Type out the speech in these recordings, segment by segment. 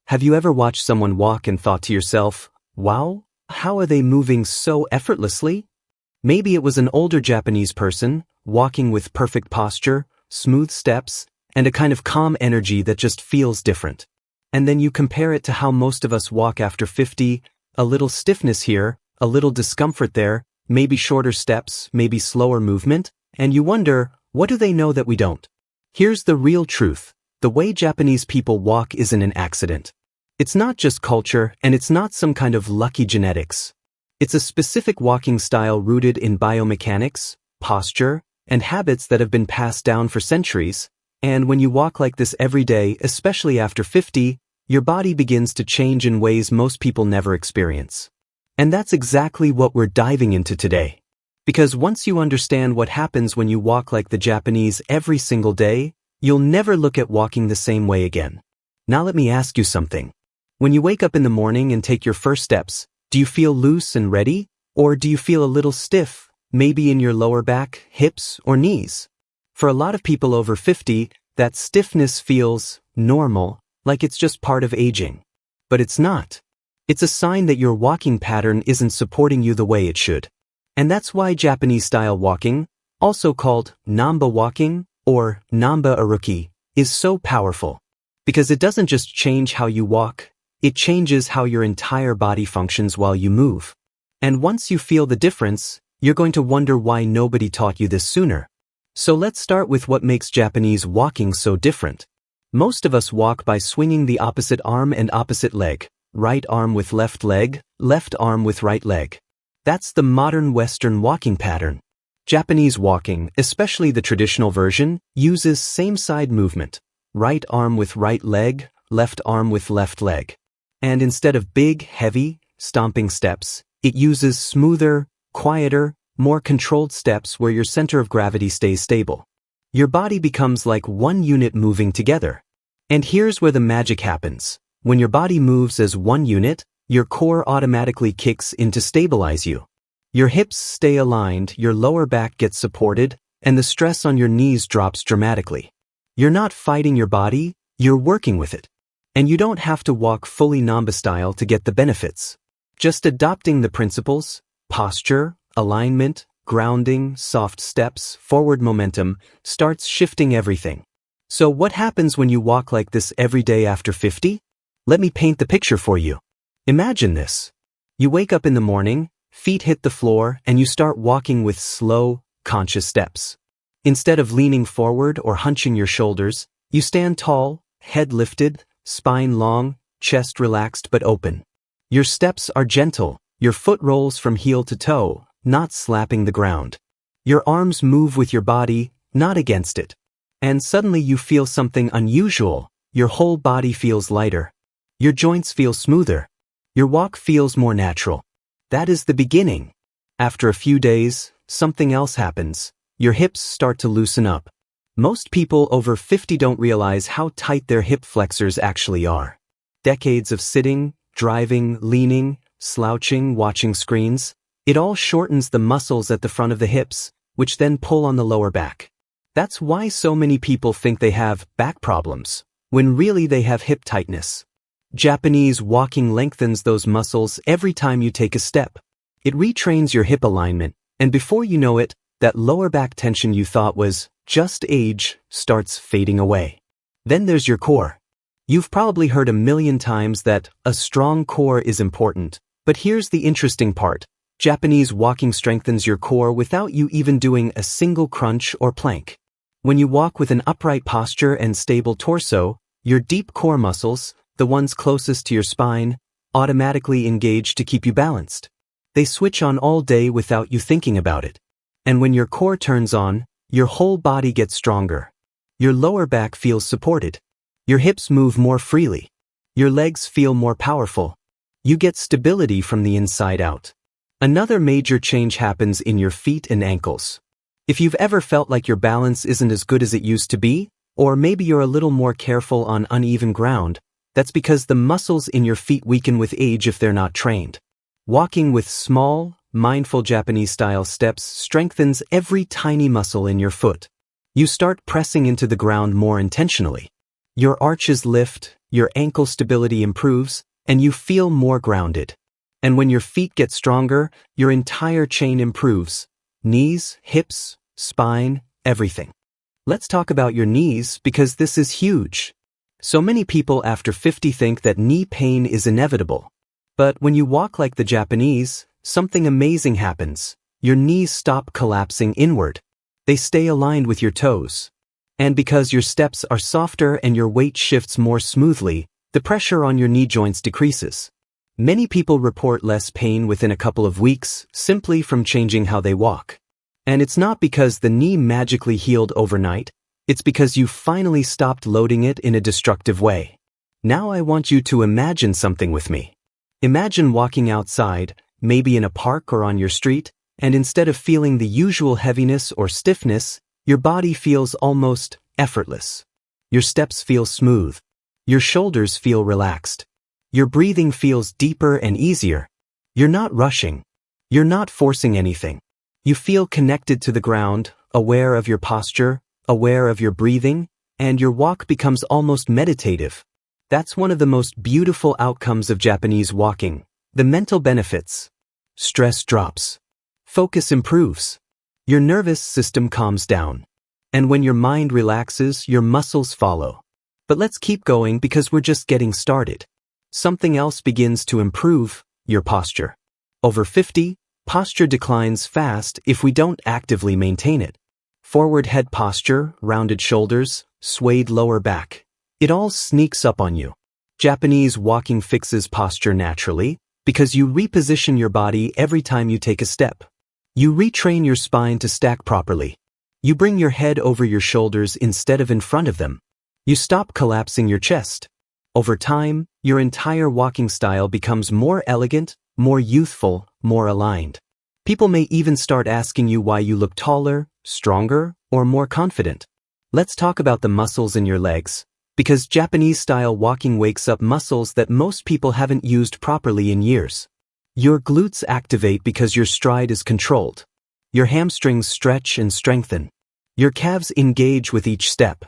Have you ever watched someone walk and thought to yourself, wow, how are they moving so effortlessly? Maybe it was an older Japanese person, walking with perfect posture, smooth steps, and a kind of calm energy that just feels different. And then you compare it to how most of us walk after 50, a little stiffness here, a little discomfort there, maybe shorter steps, maybe slower movement, and you wonder, what do they know that we don't? Here's the real truth. The way Japanese people walk isn't an accident. It's not just culture, and it's not some kind of lucky genetics. It's a specific walking style rooted in biomechanics, posture, and habits that have been passed down for centuries. And when you walk like this every day, especially after 50, your body begins to change in ways most people never experience. And that's exactly what we're diving into today. Because once you understand what happens when you walk like the Japanese every single day, you'll never look at walking the same way again. Now let me ask you something. When you wake up in the morning and take your first steps, do you feel loose and ready? Or do you feel a little stiff, maybe in your lower back, hips, or knees? For a lot of people over 50, that stiffness feels normal, like it's just part of aging. But it's not. It's a sign that your walking pattern isn't supporting you the way it should. And that's why Japanese-style walking, also called Namba walking or Namba aruki, is so powerful. Because it doesn't just change how you walk, it changes how your entire body functions while you move. And once you feel the difference, you're going to wonder why nobody taught you this sooner. So let's start with what makes Japanese walking so different. Most of us walk by swinging the opposite arm and opposite leg, right arm with left leg, left arm with right leg. That's the modern Western walking pattern. Japanese walking, especially the traditional version, uses same-side movement, right arm with right leg, left arm with left leg. And instead of big, heavy, stomping steps, it uses smoother, quieter, more controlled steps where your center of gravity stays stable. Your body becomes like one unit moving together. And here's where the magic happens. When your body moves as one unit, your core automatically kicks in to stabilize you. Your hips stay aligned, your lower back gets supported, and the stress on your knees drops dramatically. You're not fighting your body, you're working with it. And you don't have to walk fully Namba style to get the benefits. Just adopting the principles, posture, alignment, grounding, soft steps, forward momentum, starts shifting everything. So what happens when you walk like this every day after 50? Let me paint the picture for you. Imagine this. You wake up in the morning, feet hit the floor, and you start walking with slow, conscious steps. Instead of leaning forward or hunching your shoulders, you stand tall, head lifted, spine long, chest relaxed but open. Your steps are gentle, your foot rolls from heel to toe, not slapping the ground. Your arms move with your body, not against it. And suddenly you feel something unusual. Your whole body feels lighter. Your joints feel smoother. Your walk feels more natural. That is the beginning. After a few days, something else happens. Your hips start to loosen up. Most people over 50 don't realize how tight their hip flexors actually are. Decades of sitting, driving, leaning, slouching, watching screens, it all shortens the muscles at the front of the hips, which then pull on the lower back. That's why so many people think they have back problems, when really they have hip tightness. Japanese walking lengthens those muscles every time you take a step. It retrains your hip alignment, and before you know it, that lower back tension you thought was just age starts fading away. Then there's your core. You've probably heard a million times that a strong core is important, but here's the interesting part. Japanese walking strengthens your core without you even doing a single crunch or plank. When you walk with an upright posture and stable torso, your deep core muscles, the ones closest to your spine, automatically engage to keep you balanced. They switch on all day without you thinking about it. And when your core turns on, your whole body gets stronger. Your lower back feels supported. Your hips move more freely. Your legs feel more powerful. You get stability from the inside out. Another major change happens in your feet and ankles. If you've ever felt like your balance isn't as good as it used to be, or maybe you're a little more careful on uneven ground, that's because the muscles in your feet weaken with age if they're not trained. Walking with small, mindful Japanese-style steps strengthens every tiny muscle in your foot. You start pressing into the ground more intentionally. Your arches lift, your ankle stability improves, and you feel more grounded. And when your feet get stronger, your entire chain improves. Knees, hips, spine, everything. Let's talk about your knees because this is huge. So many people after 50 think that knee pain is inevitable. But when you walk like the Japanese, something amazing happens. Your knees stop collapsing inward. They stay aligned with your toes. And because your steps are softer and your weight shifts more smoothly, the pressure on your knee joints decreases. Many people report less pain within a couple of weeks simply from changing how they walk. And it's not because the knee magically healed overnight, it's because you finally stopped loading it in a destructive way. Now I want you to imagine something with me. Imagine walking outside, maybe in a park or on your street, and instead of feeling the usual heaviness or stiffness, your body feels almost effortless. Your steps feel smooth. Your shoulders feel relaxed. Your breathing feels deeper and easier. You're not rushing. You're not forcing anything. You feel connected to the ground, aware of your posture, aware of your breathing, and your walk becomes almost meditative. That's one of the most beautiful outcomes of Japanese walking. The mental benefits. Stress drops. Focus improves. Your nervous system calms down. And when your mind relaxes, your muscles follow. But let's keep going because we're just getting started. Something else begins to improve, your posture. Over 50, posture declines fast if we don't actively maintain it. Forward head posture, rounded shoulders, swayed lower back. It all sneaks up on you. Japanese walking fixes posture naturally because you reposition your body every time you take a step. You retrain your spine to stack properly. You bring your head over your shoulders instead of in front of them. You stop collapsing your chest. Over time, your entire walking style becomes more elegant, more youthful, more aligned. People may even start asking you why you look taller, stronger, or more confident. Let's talk about the muscles in your legs, because Japanese-style walking wakes up muscles that most people haven't used properly in years. Your glutes activate because your stride is controlled. Your hamstrings stretch and strengthen. Your calves engage with each step.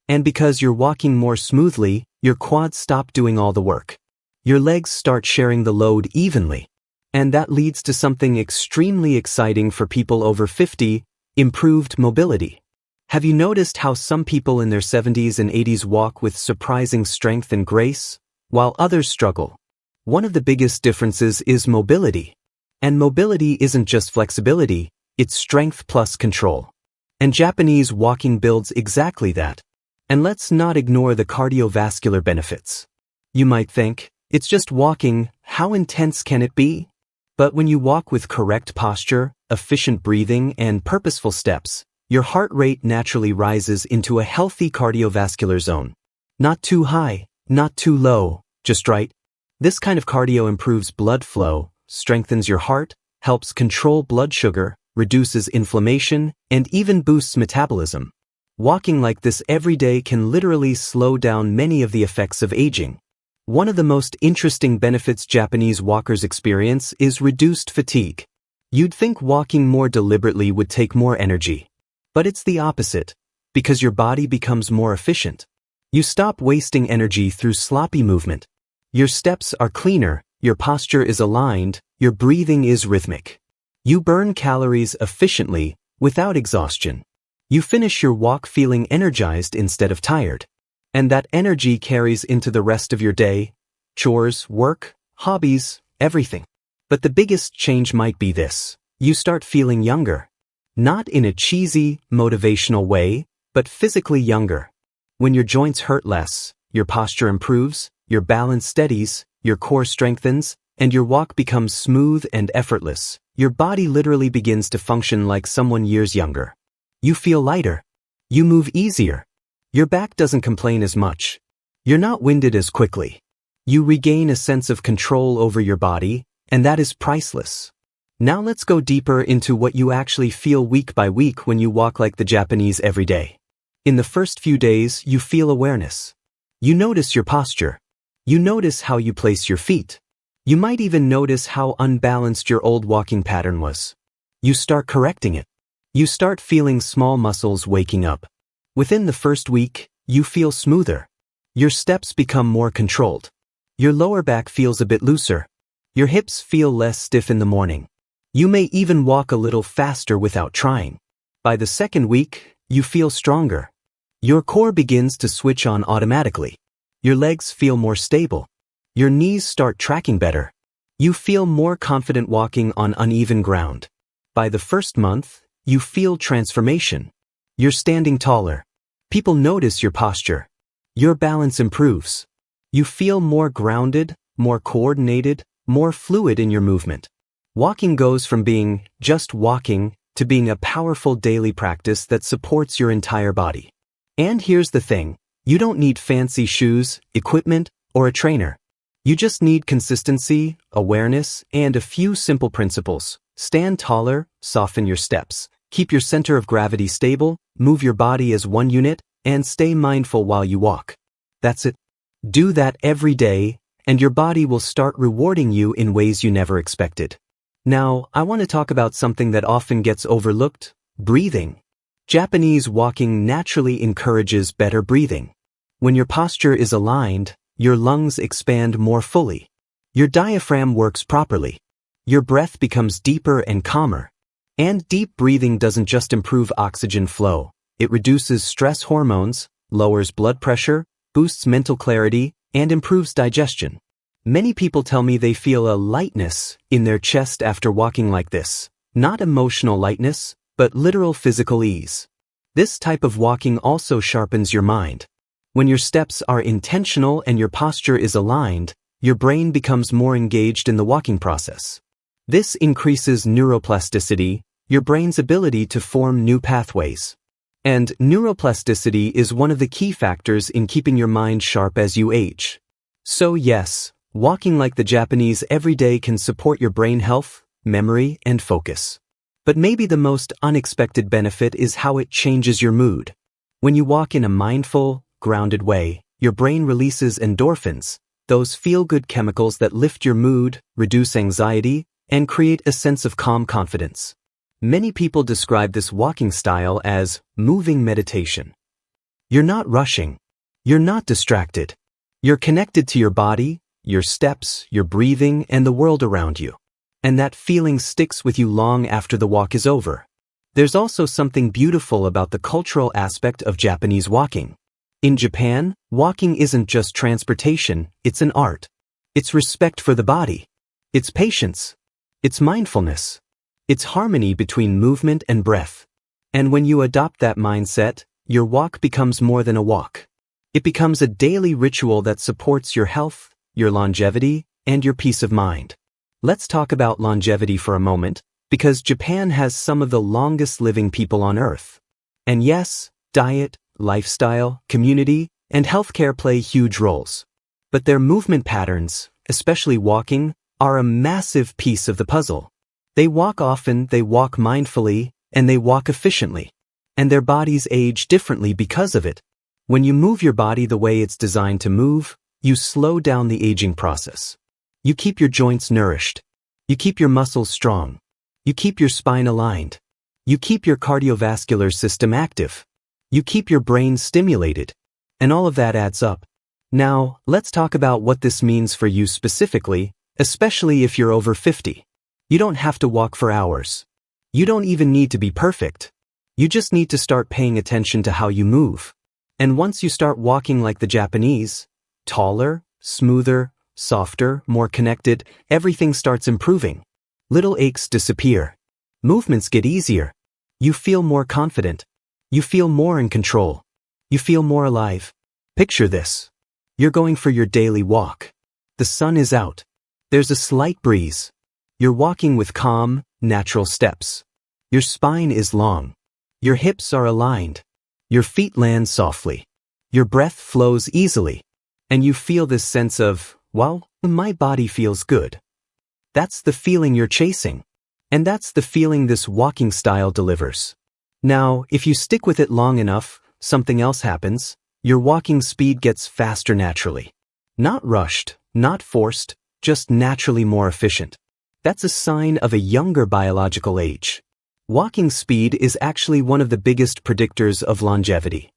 And because you're walking more smoothly, your quads stop doing all the work. Your legs start sharing the load evenly. And that leads to something extremely exciting for people over 50, improved mobility. Have you noticed how some people in their 70s and 80s walk with surprising strength and grace, while others struggle? One of the biggest differences is mobility. And mobility isn't just flexibility, it's strength plus control. And Japanese walking builds exactly that. And let's not ignore the cardiovascular benefits. You might think, it's just walking, how intense can it be? But when you walk with correct posture, efficient breathing, and purposeful steps, your heart rate naturally rises into a healthy cardiovascular zone. Not too high, not too low, just right. This kind of cardio improves blood flow, strengthens your heart, helps control blood sugar, reduces inflammation, and even boosts metabolism. Walking like this every day can literally slow down many of the effects of aging. One of the most interesting benefits Japanese walkers experience is reduced fatigue. You'd think walking more deliberately would take more energy. But it's the opposite, because your body becomes more efficient. You stop wasting energy through sloppy movement. Your steps are cleaner, your posture is aligned, your breathing is rhythmic. You burn calories efficiently, without exhaustion. You finish your walk feeling energized instead of tired. And that energy carries into the rest of your day, chores, work, hobbies, everything. But the biggest change might be this. You start feeling younger. Not in a cheesy, motivational way, but physically younger. When your joints hurt less, your posture improves, your balance steadies, your core strengthens, and your walk becomes smooth and effortless, your body literally begins to function like someone years younger. You feel lighter. You move easier. Your back doesn't complain as much. You're not winded as quickly. You regain a sense of control over your body, and that is priceless. Now let's go deeper into what you actually feel week by week when you walk like the Japanese every day. In the first few days, you feel awareness. You notice your posture. You notice how you place your feet. You might even notice how unbalanced your old walking pattern was. You start correcting it. You start feeling small muscles waking up. Within the first week, you feel smoother. Your steps become more controlled. Your lower back feels a bit looser. Your hips feel less stiff in the morning. You may even walk a little faster without trying. By the second week, you feel stronger. Your core begins to switch on automatically. Your legs feel more stable. Your knees start tracking better. You feel more confident walking on uneven ground. By the first month, you feel transformation. You're standing taller. People notice your posture. Your balance improves. You feel more grounded, more coordinated, more fluid in your movement. Walking goes from being just walking to being a powerful daily practice that supports your entire body. And here's the thing, you don't need fancy shoes, equipment, or a trainer. You just need consistency, awareness, and a few simple principles. Stand taller, soften your steps, keep your center of gravity stable, move your body as one unit, and stay mindful while you walk. That's it. Do that every day, and your body will start rewarding you in ways you never expected. Now, I want to talk about something that often gets overlooked, breathing. Japanese walking naturally encourages better breathing. When your posture is aligned, your lungs expand more fully. Your diaphragm works properly. Your breath becomes deeper and calmer. And deep breathing doesn't just improve oxygen flow. It reduces stress hormones, lowers blood pressure, boosts mental clarity, and improves digestion. Many people tell me they feel a lightness in their chest after walking like this. Not emotional lightness, but literal physical ease. This type of walking also sharpens your mind. When your steps are intentional and your posture is aligned, your brain becomes more engaged in the walking process. This increases neuroplasticity, your brain's ability to form new pathways. And neuroplasticity is one of the key factors in keeping your mind sharp as you age. So yes, walking like the Japanese every day can support your brain health, memory, and focus. But maybe the most unexpected benefit is how it changes your mood. When you walk in a mindful, grounded way, your brain releases endorphins, those feel-good chemicals that lift your mood, reduce anxiety, and create a sense of calm confidence. Many people describe this walking style as moving meditation. You're not rushing. You're not distracted. You're connected to your body, your steps, your breathing, and the world around you. And that feeling sticks with you long after the walk is over. There's also something beautiful about the cultural aspect of Japanese walking. In Japan, walking isn't just transportation, it's an art. It's respect for the body. It's patience. It's mindfulness. It's harmony between movement and breath. And when you adopt that mindset, your walk becomes more than a walk. It becomes a daily ritual that supports your health, your longevity, and your peace of mind. Let's talk about longevity for a moment, because Japan has some of the longest living people on Earth. And yes, diet, lifestyle, community, and healthcare play huge roles. But their movement patterns, especially walking, are a massive piece of the puzzle. They walk often, they walk mindfully, and they walk efficiently. And their bodies age differently because of it. When you move your body the way it's designed to move, you slow down the aging process. You keep your joints nourished. You keep your muscles strong. You keep your spine aligned. You keep your cardiovascular system active. You keep your brain stimulated. And all of that adds up. Now, let's talk about what this means for you specifically, especially if you're over 50. You don't have to walk for hours. You don't even need to be perfect. You just need to start paying attention to how you move. And once you start walking like the Japanese, taller, smoother, softer, more connected, everything starts improving. Little aches disappear. Movements get easier. You feel more confident. You feel more in control. You feel more alive. Picture this. You're going for your daily walk. The sun is out. There's a slight breeze. You're walking with calm, natural steps. Your spine is long. Your hips are aligned. Your feet land softly. Your breath flows easily. And you feel this sense of, well, my body feels good. That's the feeling you're chasing. And that's the feeling this walking style delivers. Now, if you stick with it long enough, something else happens. Your walking speed gets faster naturally. Not rushed, not forced, just naturally more efficient. That's a sign of a younger biological age. Walking speed is actually one of the biggest predictors of longevity.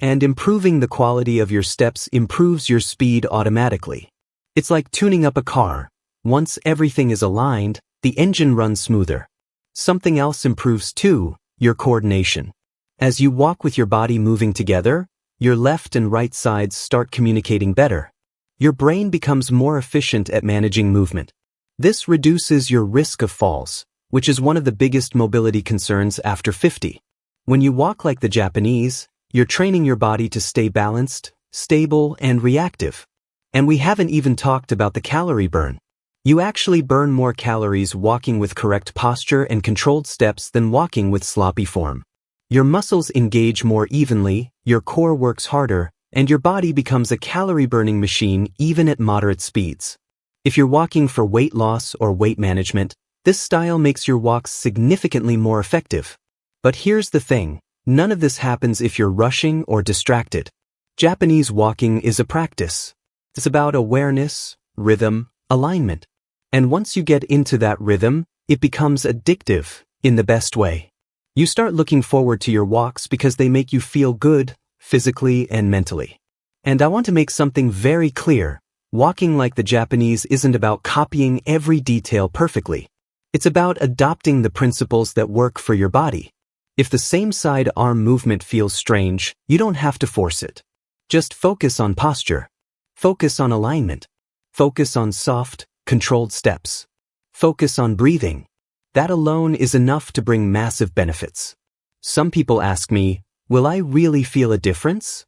And improving the quality of your steps improves your speed automatically. It's like tuning up a car. Once everything is aligned, the engine runs smoother. Something else improves too, your coordination. As you walk with your body moving together, your left and right sides start communicating better. Your brain becomes more efficient at managing movement. This reduces your risk of falls, which is one of the biggest mobility concerns after 50. When you walk like the Japanese, you're training your body to stay balanced, stable, and reactive. And we haven't even talked about the calorie burn. You actually burn more calories walking with correct posture and controlled steps than walking with sloppy form. Your muscles engage more evenly, your core works harder, and your body becomes a calorie-burning machine even at moderate speeds. If you're walking for weight loss or weight management, this style makes your walks significantly more effective. But here's the thing, none of this happens if you're rushing or distracted. Japanese walking is a practice. It's about awareness, rhythm, alignment. And once you get into that rhythm, it becomes addictive, in the best way. You start looking forward to your walks because they make you feel good, physically and mentally. And I want to make something very clear. Walking like the Japanese isn't about copying every detail perfectly. It's about adopting the principles that work for your body. If the same side arm movement feels strange, you don't have to force it. Just focus on posture. Focus on alignment. Focus on soft, controlled steps. Focus on breathing. That alone is enough to bring massive benefits. Some people ask me, will I really feel a difference?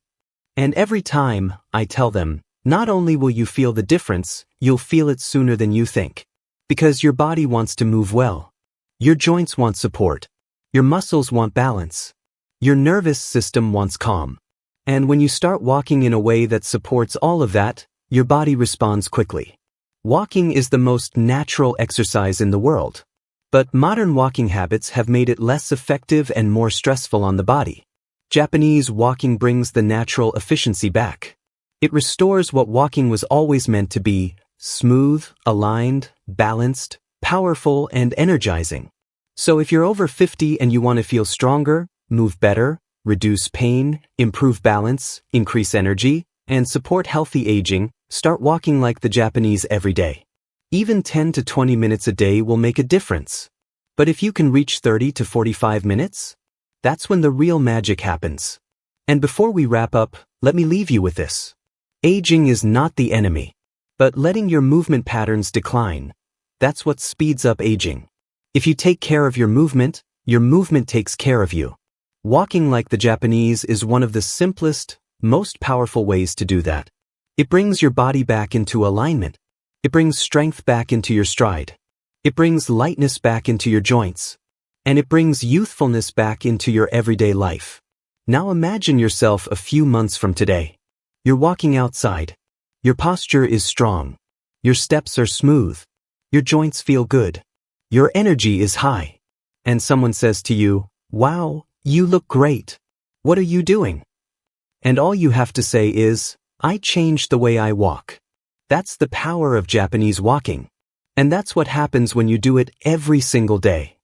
And every time, I tell them, not only will you feel the difference, you'll feel it sooner than you think. Because your body wants to move well. Your joints want support. Your muscles want balance. Your nervous system wants calm. And when you start walking in a way that supports all of that, your body responds quickly. Walking is the most natural exercise in the world. But modern walking habits have made it less effective and more stressful on the body. Japanese walking brings the natural efficiency back. It restores what walking was always meant to be: smooth, aligned, balanced, powerful, and energizing. So if you're over 50 and you want to feel stronger, move better, reduce pain, improve balance, increase energy, and support healthy aging, start walking like the Japanese every day. Even 10 to 20 minutes a day will make a difference. But if you can reach 30 to 45 minutes, that's when the real magic happens. And before we wrap up, let me leave you with this. Aging is not the enemy, but letting your movement patterns decline. That's what speeds up aging. If you take care of your movement takes care of you. Walking like the Japanese is one of the simplest, most powerful ways to do that. It brings your body back into alignment. It brings strength back into your stride. It brings lightness back into your joints. And it brings youthfulness back into your everyday life. Now imagine yourself a few months from today. You're walking outside. Your posture is strong. Your steps are smooth. Your joints feel good. Your energy is high. And someone says to you, "Wow, you look great. What are you doing?" And all you have to say is, "I changed the way I walk." That's the power of Japanese walking. And that's what happens when you do it every single day.